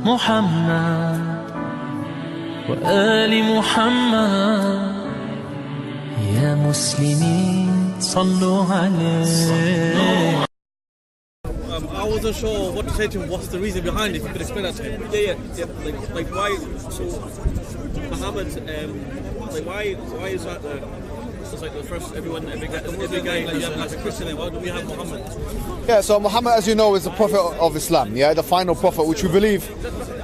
محمد وآل محمد يا مسلمين صلوا عليه. I wasn't sure what to say to him. What's the reason behind it? If you could explain that to him. Yeah. Like why? So Muhammad, like why is that? It's like the first every guy has a Christian name. Why do we have Muhammad? Yeah. So Muhammad, as you know, is the prophet of Islam. Yeah, the final prophet, which we believe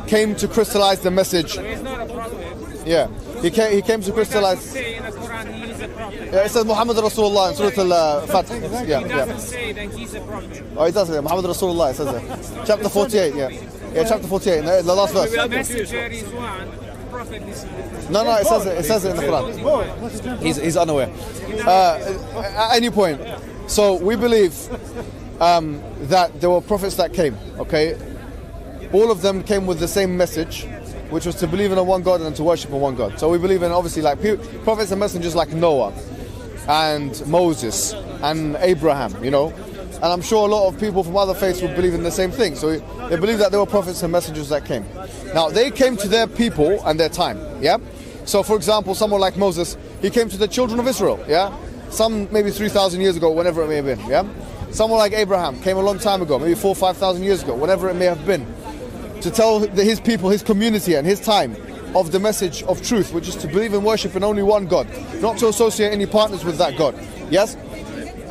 came to crystallize the message. He's not a prophet. Yeah, he came to crystallize. Say in the Quran he is a prophet. Yeah, it says Muhammad Rasulullah in Surah Al-Fath. He doesn't say that he's a prophet. Oh, he does. Muhammad Rasulullah, it says it. Chapter 48. Yeah, chapter 48. The last verse. The messenger is one. Prophet is No, it says it in the Quran. He's unaware. At any point. So we believe that there were prophets that came. Okay, all of them came with the same message, which was to believe in a one God and to worship in one God. So we believe in, obviously, like prophets and messengers like Noah and Moses and Abraham, you know. And I'm sure a lot of people from other faiths would believe in the same thing. So they believe that there were prophets and messengers that came. Now, they came to their people and their time, yeah? So, for example, someone like Moses, he came to the children of Israel, yeah? Some maybe 3,000 years ago, whenever it may have been, yeah? Someone like Abraham came a long time ago, maybe 4,000 or 5,000 years ago, whenever it may have been, to tell his people, his community and his time of the message of truth, which is to believe and worship in only one God, not to associate any partners with that God, yes?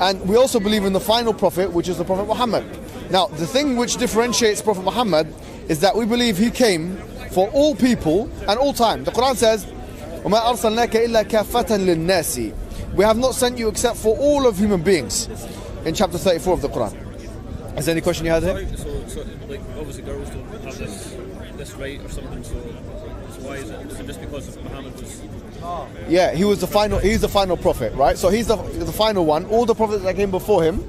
And we also believe in the final prophet, which is the Prophet Muhammad. Now, the thing which differentiates Prophet Muhammad is that we believe he came for all people and all time. The Quran says, وَمَا أَرْسَلْنَاكَ إِلَّا كَافَّةً لِلنَّاسِ. We have not sent you except for all of human beings, in chapter 34 of the Quran. Is there any question you had here? So like, obviously girls don't have this right or something, so why is it? Is it just because Muhammad was... Yeah, he's the final prophet, right? So he's the final one. All the prophets that came before him,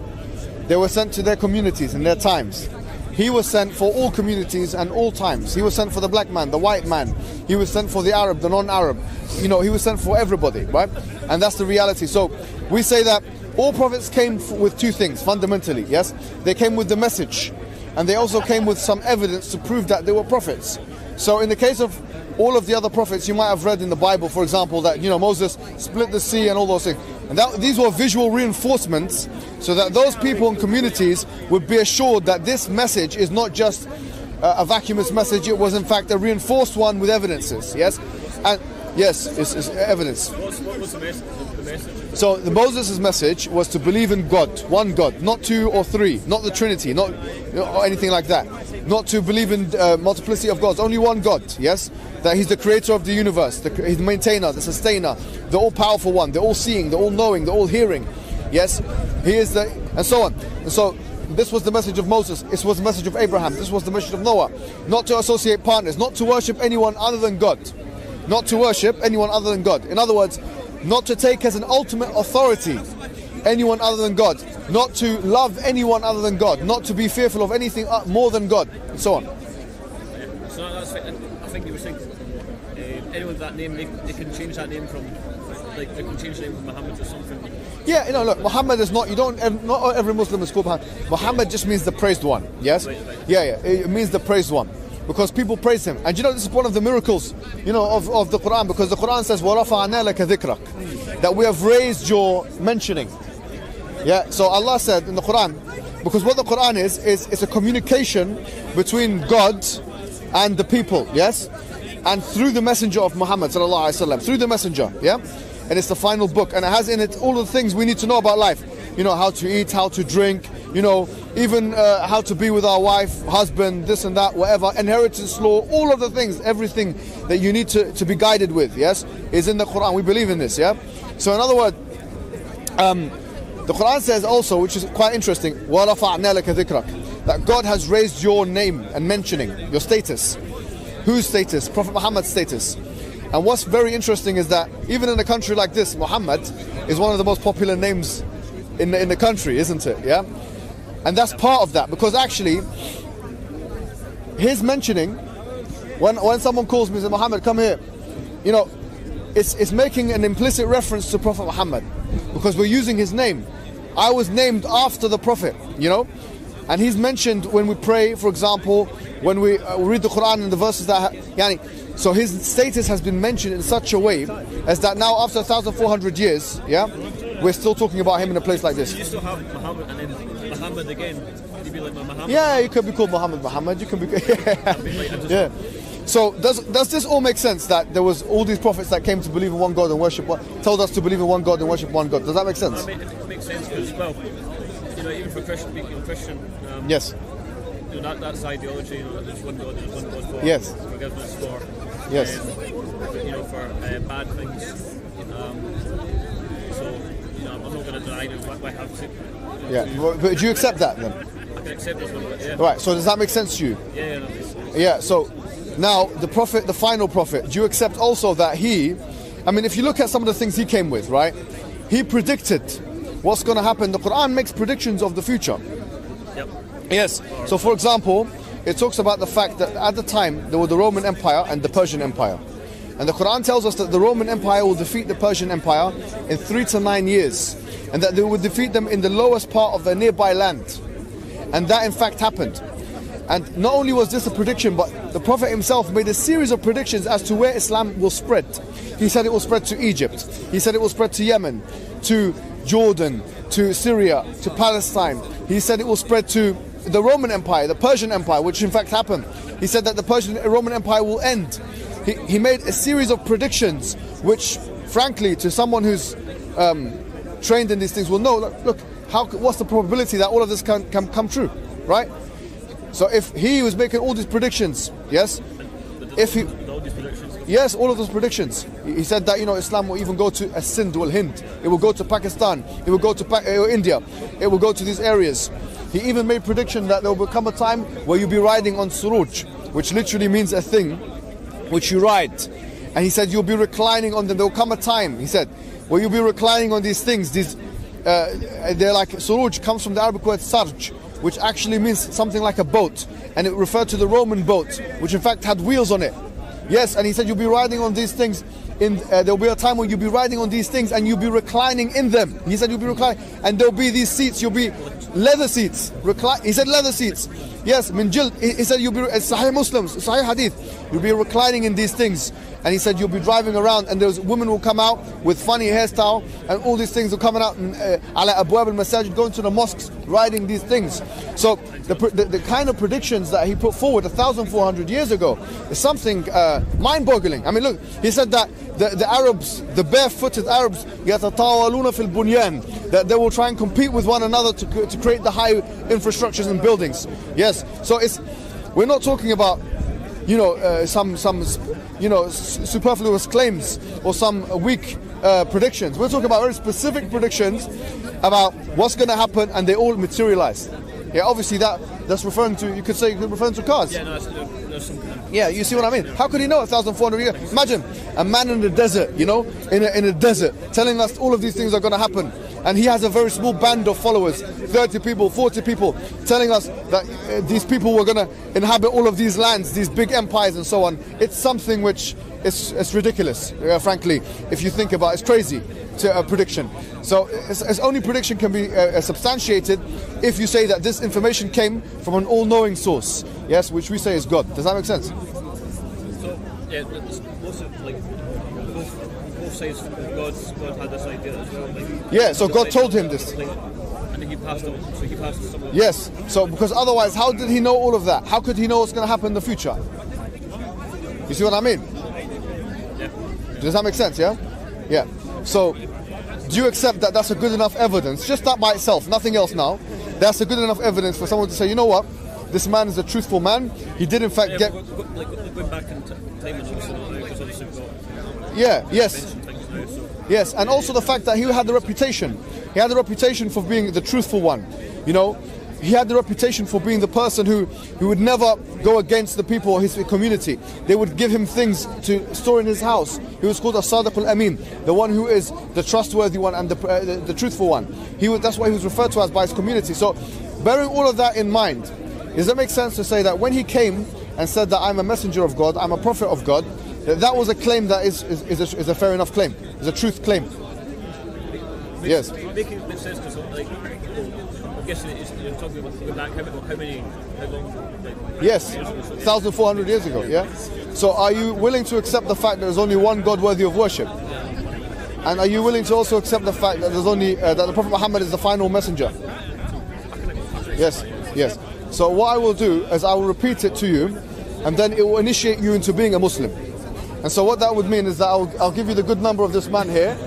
they were sent to their communities in their times. He was sent for all communities and all times. He was sent for the black man, the white man. He was sent for the Arab, the non-Arab. You know, he was sent for everybody, right? And that's the reality. So we say that all prophets came with two things, fundamentally, yes? They came with the message, and they also came with some evidence to prove that they were prophets. So in the case of all of the other prophets, you might have read in the Bible, for example, that, you know, Moses split the sea and all those things. And these were visual reinforcements so that those people and communities would be assured that this message is not just a vacuumous message, it was in fact a reinforced one with evidences, yes? And yes, it's evidence. What was the message? So the Moses' message was to believe in God, one God, not two or three, not the Trinity, not or anything like that. Not to believe in multiplicity of gods, only one God, yes? That he's the creator of the universe, he's the maintainer, the sustainer, the all-powerful one, the all-seeing, the all-knowing, the all-hearing, yes? He is the... and so on. And so this was the message of Moses, this was the message of Abraham, this was the message of Noah. Not to associate partners, not to worship anyone other than God. Not to worship anyone other than God. In other words, not to take as an ultimate authority anyone other than God. Not to love anyone other than God. Not to be fearful of anything more than God. And so on. So that's, I think you were saying anyone with that name, they can change that name from, like they can change the name from Muhammad to something. Yeah, you know, look, Muhammad is not, not every Muslim is called Muhammad. Muhammad just means the praised one, yes? Right. Yeah, it means the praised one. Because people praise him. And you know, this is one of the miracles, you know, of the Quran, because the Quran says, وَرَفَعْنَا لَكَ ذِكْرَكَ, that we have raised your mentioning. Yeah, so Allah said in the Quran, because what the Quran is it's a communication between God and the people, yes? And through the messenger of Muhammad sallallahu alaihi wasallam, through the messenger, yeah? And it's the final book, and it has in it all the things we need to know about life. You know, how to eat, how to drink, you know, even how to be with our wife, husband, this and that, whatever, inheritance law, all of the things, everything that you need to be guided with, yes, is in the Quran. We believe in this, yeah? So in other words, the Quran says also, which is quite interesting, وَرَفَعْنَا لَكَ ذِكْرَكَ, that God has raised your name and mentioning, your status. Whose status? Prophet Muhammad's status. And what's very interesting is that even in a country like this, Muhammad is one of the most popular names in the country, isn't it? Yeah? And that's part of that, because actually his mentioning, when someone calls me and says, Muhammad, come here, you know, it's making an implicit reference to Prophet Muhammad, because we're using his name. I was named after the Prophet, you know, And he's mentioned when we pray, for example, when we read the Quran and the verses that so his status has been mentioned in such a way as that now after 1,400 years, yeah, we're still talking about him in a place like this. You still have Muhammad and then Muhammad again. Could you be like Muhammad? Yeah, you could be called Muhammad. You can be. Yeah. So does this all make sense that there was all these prophets that came to believe in one God and worship told us to believe in one God and worship one God? Does that make sense? It makes sense because, well, you know, even for Christian, Yes. You know, that's ideology. You know, that there's one God, there's one God for Yes. forgiveness for. Yes. You know, for bad things. So, you know, I'm not going to deny it. Why have to? Yeah. But do you accept that then? I can accept this one, but yeah. Right. So does that make sense to you? Yeah, no, makes sense. Yeah. So now the prophet, the final prophet, do you accept also that he? I mean, if you look at some of the things he came with, right? He predicted what's going to happen. The Quran makes predictions of the future. Yep. Yes. So, for example, it talks about the fact that at the time there were the Roman Empire and the Persian Empire. And the Quran tells us that the Roman Empire will defeat the Persian Empire in 3 to 9 years. And that they will defeat them in the lowest part of their nearby land. And that in fact happened. And not only was this a prediction, but the Prophet himself made a series of predictions as to where Islam will spread. He said it will spread to Egypt. He said it will spread to Yemen, to Jordan, to Syria, to Palestine. He said it will spread to the Roman Empire, the Persian Empire, which in fact happened. He said that the Roman Empire will end. He made a series of predictions, which frankly, to someone who's trained in these things will know, look, what's the probability that all of this can come true, right? So if he was making all these predictions, yes, yes, all of those predictions. He said that, you know, Islam will even go to Sindh or Hind. It will go to Pakistan. It will go to India. It will go to these areas. He even made prediction that there will become a time where you'll be riding on suruj, which literally means a thing which you ride. And he said you'll be reclining on them. There will come a time, he said, where you'll be reclining on these things. They're like, suruj comes from the Arabic word sarj, which actually means something like a boat. And it referred to the Roman boat, which in fact had wheels on it. Yes, and he said you'll be riding on these things. There'll be a time when you'll be riding on these things and you'll be reclining in them. He said you'll be reclining, and there'll be these seats. You'll be leather seats. He said leather seats. Yes, min jild. He said you'll be Sahih Muslims, Sahih Hadith. You'll be reclining in these things. And he said you'll be driving around, and there's women will come out with funny hairstyle, and all these things will coming out and ala abwab al-masajid, going to the mosques, riding these things. So the kind of predictions that he put forward 1,400 years ago is something mind-boggling. I mean, look, he said that the Arabs, the barefooted Arabs, yatatawaluna fil bunyan, that they will try and compete with one another to create the high infrastructures and buildings. Yes, so we're not talking about, you know, some superfluous claims or some weak predictions. We're talking about very specific predictions about what's going to happen, and they all materialize. Yeah, obviously that's referring to, you could say, referring to cars. Yeah, no, there's some kind of... Yeah, you see what I mean? How could he know 1,400 years? Imagine a man in the desert, you know, in a desert, telling us all of these things are going to happen. And he has a very small band of followers, 30 people, 40 people, telling us that these people were going to inhabit all of these lands, these big empires and so on. It's something which is ridiculous, frankly, if you think about it. It's crazy to a prediction. So its only prediction can be substantiated if you say that this information came from an all-knowing source, yes, which we say is God. Does that make sense? So, yeah, most of, like, both sides of God had this idea as well. Like, yeah, so God told him this. Like, and he passed it on, so he passed it to someone. Yes, so because otherwise, how did he know all of that? How could he know what's going to happen in the future? You see what I mean? Yeah. Does that make sense, yeah? Yeah. So, do you accept that that's a good enough evidence, just that by itself, nothing else now, that's a good enough evidence for someone to say, you know what, this man is a truthful man, he did in fact get... Like, going back in time and because obviously we've got... Yeah, yes. Yes, and also the fact that he had the reputation. He had the reputation for being the truthful one, you know. He had the reputation for being the person who would never go against the people or his community. They would give him things to store in his house. He was called as-Sadiq al-Amin, the one who is the trustworthy one and the truthful one. That's why he was referred to as by his community. So, bearing all of that in mind, does that make sense to say that when he came and said that I'm a messenger of God, I'm a prophet of God, that was a claim that is a fair enough claim, is a truth claim? Yes. Making sense because, like, guessing you're talking about how long? Yes, 1,400 years ago, yeah? So are you willing to accept the fact that there's only one God worthy of worship? And are you willing to also accept the fact that there's only, that the Prophet Muhammad is the final messenger? Yes, yes. So what I will do is I will repeat it to you, and then it will initiate you into being a Muslim. And so what that would mean is that I'll give you the good number of this man here,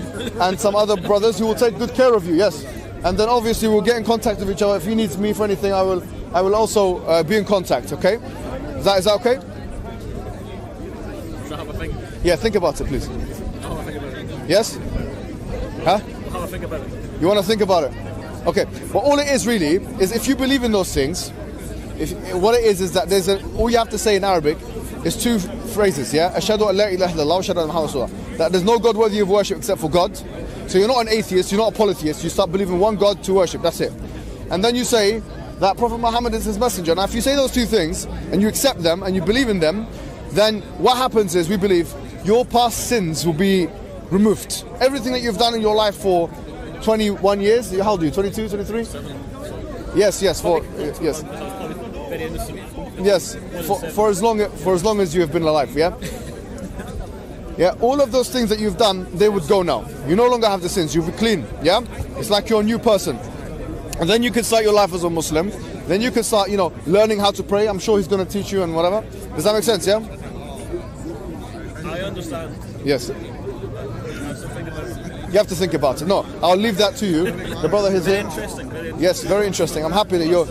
and some other brothers who will take good care of you, yes. And then obviously we'll get in contact with each other. If he needs me for anything, I will also be in contact, okay? Is that okay? Should I have a think? Yeah, think about it, please. I'll have a think about it. Yes? Huh? I'll have a think about it. You want to think about it? Okay. Well, all it is really is if you believe in those things, what it is that all you have to say in Arabic is two phrases, yeah? Ashhadu an la ilaha illallah wa ashhadu anna Muhammadan rasulullah. That there's no God worthy of worship except for God. So you're not an atheist, you're not a polytheist, you start believing one God to worship, that's it. And then you say that Prophet Muhammad is his messenger. Now if you say those two things, and you accept them, and you believe in them, then what happens is, we believe, your past sins will be removed. Everything that you've done in your life for 21 years, how old are you, 22, 23? Yes, yes, yes. Yes, for as long as you have been alive, yeah? Yeah, all of those things that you've done, they would go now. You no longer have the sins, you'll be clean, yeah? It's like you're a new person. And then you can start your life as a Muslim. Then you can start, learning how to pray. I'm sure he's going to teach you and whatever. Does that make sense, yeah? I understand. Yes. You have to think about it. No, I'll leave that to you. The brother is here. Interesting. Yes, very interesting. I'm happy that you're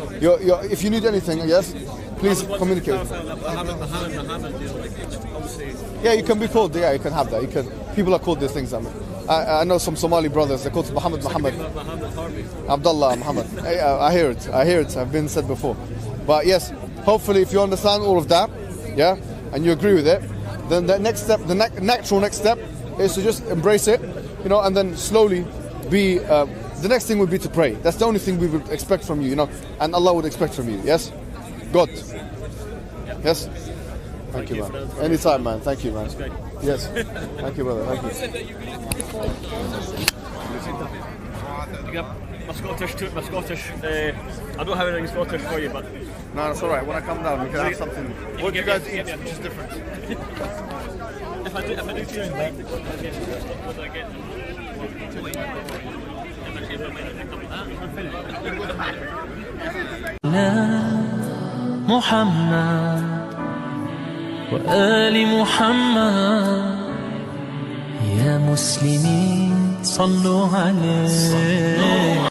if you need anything, yes, please communicate. Yeah, you can be called. Yeah, you can have that. People are called these things. I know some Somali brothers. They're called Muhammad. Abdullah Muhammad. I hear it. I've been said before. But yes, hopefully, if you understand all of that, yeah, and you agree with it, then the next step, the natural next step, is to just embrace it, and then slowly be. The next thing would be to pray. That's the only thing we would expect from you, and Allah would expect from you. Yes, God. Yes. Thank you, man. Anytime, man. Thank you, man. Yes. Thank you, brother. Thank you. My Scottish, I don't have anything Scottish for you, but... No, that's alright. When I come down, we can have something. What do you guys eat, which is different? If I do tune back, what do I get? محمد وآل محمد يا مسلمين صلوا عليه